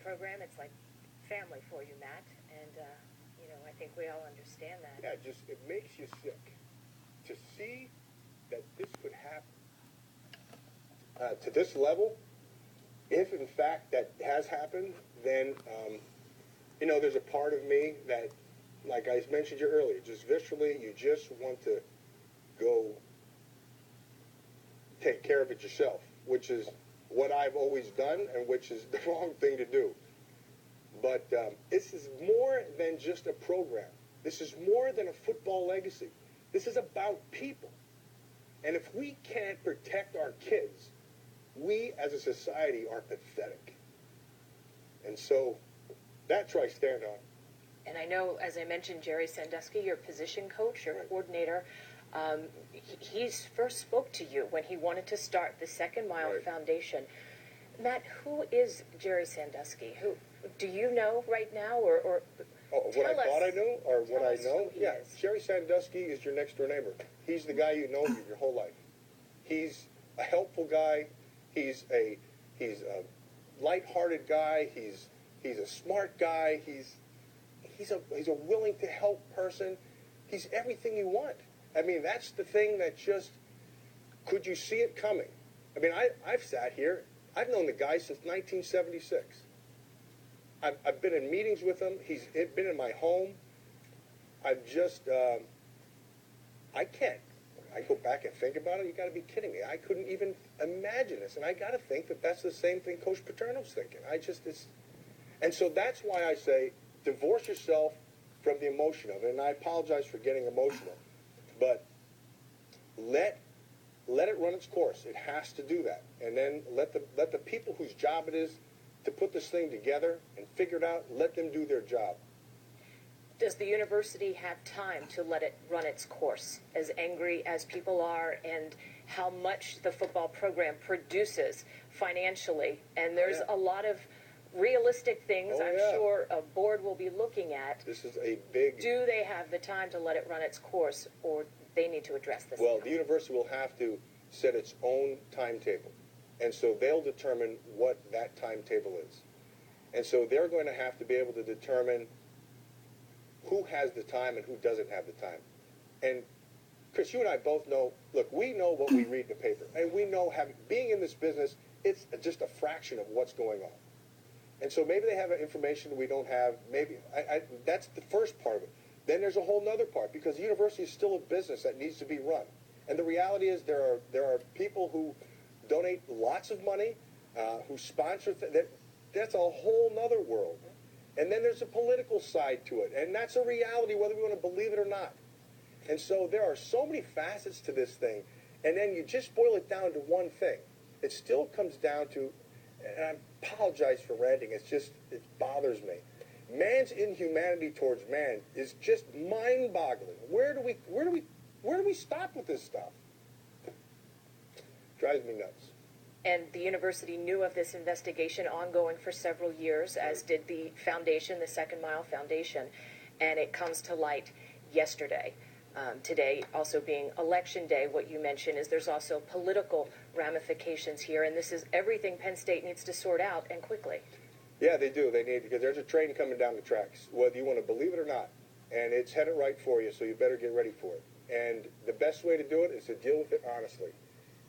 program. It's like family for you, Matt, and you know, I think we all understand that. Yeah, just it makes you sick to see that this could happen to this level. If in fact that has happened, then you know, there's a part of me that, like I mentioned you earlier, just viscerally, you just want to go take care of it yourself, which is what I've always done and which is the wrong thing to do. But this is more than just a program. This is more than a football legacy. This is about people. And if we can't protect our kids, we as a society are pathetic. And so that's what I stand on. And I know, as I mentioned, Jerry Sandusky, your position coach, your coordinator, he's first spoke to you when he wanted to start the Second Mile Foundation. Matt, who is Jerry Sandusky? Who do you know right now, or what I thought I knew, or what I know? Yeah, is. Jerry Sandusky is your next door neighbor. He's the guy you know your whole life. He's a helpful guy. He's a lighthearted guy. He's a smart guy. He's a willing to help person. He's everything you want. I mean, that's the thing that just, could you see it coming? I mean, I've sat here. I've known the guy since 1976. I've been in meetings with him. He's been in my home. I've just, I can't. I go back and think about it. You got to be kidding me. I couldn't even imagine this. And I got to think that that's the same thing Coach Paterno's thinking. And so that's why I say, divorce yourself from the emotion of it. And I apologize for getting emotional. But let it run its course. It has to do that. And then let the people whose job it is to put this thing together and figure it out, let them do their job. Does the university have time to let it run its course, as angry as people are, and how much the football program produces financially? And there's a lot of realistic things I'm sure a board will be looking at. This is a big... Do they have the time to let it run its course, or they need to address this? Well, the university will have to set its own timetable. And so they'll determine what that timetable is. And so they're going to have to be able to determine who has the time and who doesn't have the time. And, Chris, you and I both know, look, we know what we read in the paper. And we know, being in this business, it's just a fraction of what's going on. And so maybe they have information we don't have. Maybe that's the first part of it. Then there's a whole other part, because the university is still a business that needs to be run. And the reality is there are people who donate lots of money, who sponsor that's a whole other world. And then there's a political side to it, and that's a reality whether we want to believe it or not. And so there are so many facets to this thing, and then you just boil it down to one thing. It still comes down to, and I apologize for ranting, it bothers me. Man's inhumanity towards man is just mind-boggling. Where do we stop with this stuff? Drives me nuts. And the university knew of this investigation ongoing for several years, as did the foundation, the Second Mile Foundation, and it comes to light yesterday. Today also being election day, what you mentioned is there's also political ramifications here, and this is everything Penn State needs to sort out, and quickly. Yeah, they do. They need, because there's a train coming down the tracks, whether you want to believe it or not, and it's headed right for you, so you better get ready for it. And the best way to do it is to deal with it honestly.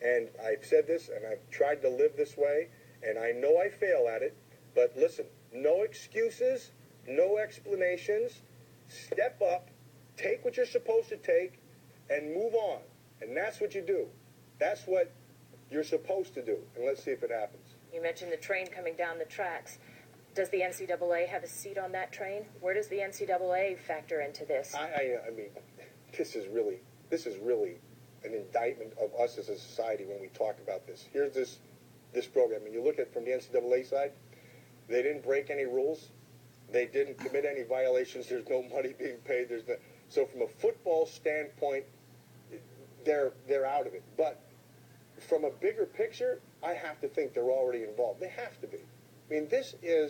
And I've said this, and I've tried to live this way, and I know I fail at it, but listen, no excuses, no explanations. Step up, take what you're supposed to take, and move on. And that's what you do. That's what you're supposed to do. And let's see if it happens. You mentioned the train coming down the tracks. Does the NCAA have a seat on that train? Where does the NCAA factor into this? I mean, this is really an indictment of us as a society when we talk about this. Here's this program. And you look at it from the NCAA side, they didn't break any rules. They didn't commit any violations. There's no money being paid. So from a football standpoint, they're out of it. But from a bigger picture, I have to think they're already involved. They have to be. I mean, the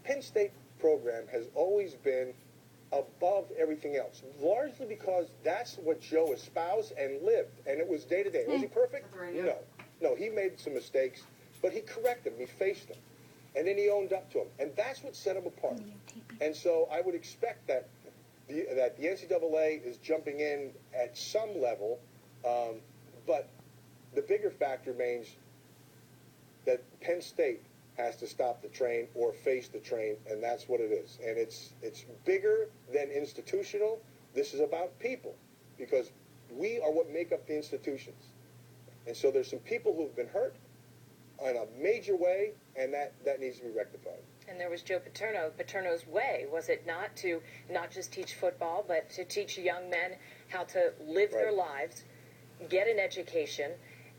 Penn State program has always been above everything else, largely because that's what Joe espoused and lived, and it was day to day. Was he perfect? No, he made some mistakes, but he corrected them. He faced them, And then he owned up to him. And that's what set him apart. And so I would expect that the NCAA is jumping in at some level, but the bigger factor remains that Penn State has to stop the train or face the train, and that's what it is. And it's bigger than institutional. This is about people, because we are what make up the institutions. And so there's some people who have been hurt in a major way, and that needs to be rectified. And there was Joe Paterno. Paterno's way, was it not to not just teach football, but to teach young men how to live their lives, get an education,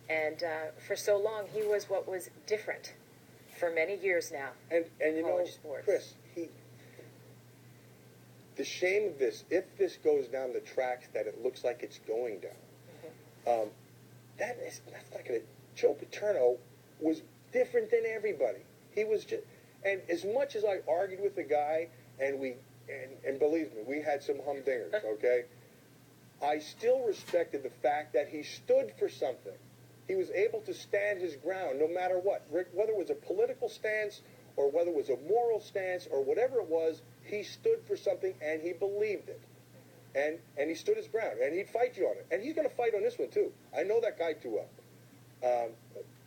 and for so long he was what was different for many years now. And you know, sports. Chris, the shame of this, if this goes down the tracks that it looks like it's going down, that's not going to. Joe Paterno was different than everybody. He was just, and as much as I argued with the guy, and believe me, we had some humdingers, okay? I still respected the fact that he stood for something. He was able to stand his ground no matter what. Whether it was a political stance or whether it was a moral stance or whatever it was, he stood for something and he believed it. And he stood his ground, and he'd fight you on it. And he's going to fight on this one, too. I know that guy too well.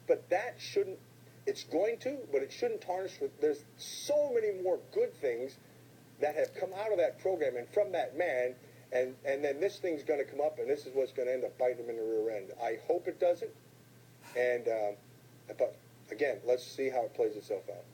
But that shouldn't, it's going to, but it shouldn't tarnish. There's so many more good things that have come out of that program and from that man, and then this thing's going to come up, and this is what's going to end up biting him in the rear end. I hope it doesn't. But again, let's see how it plays itself out.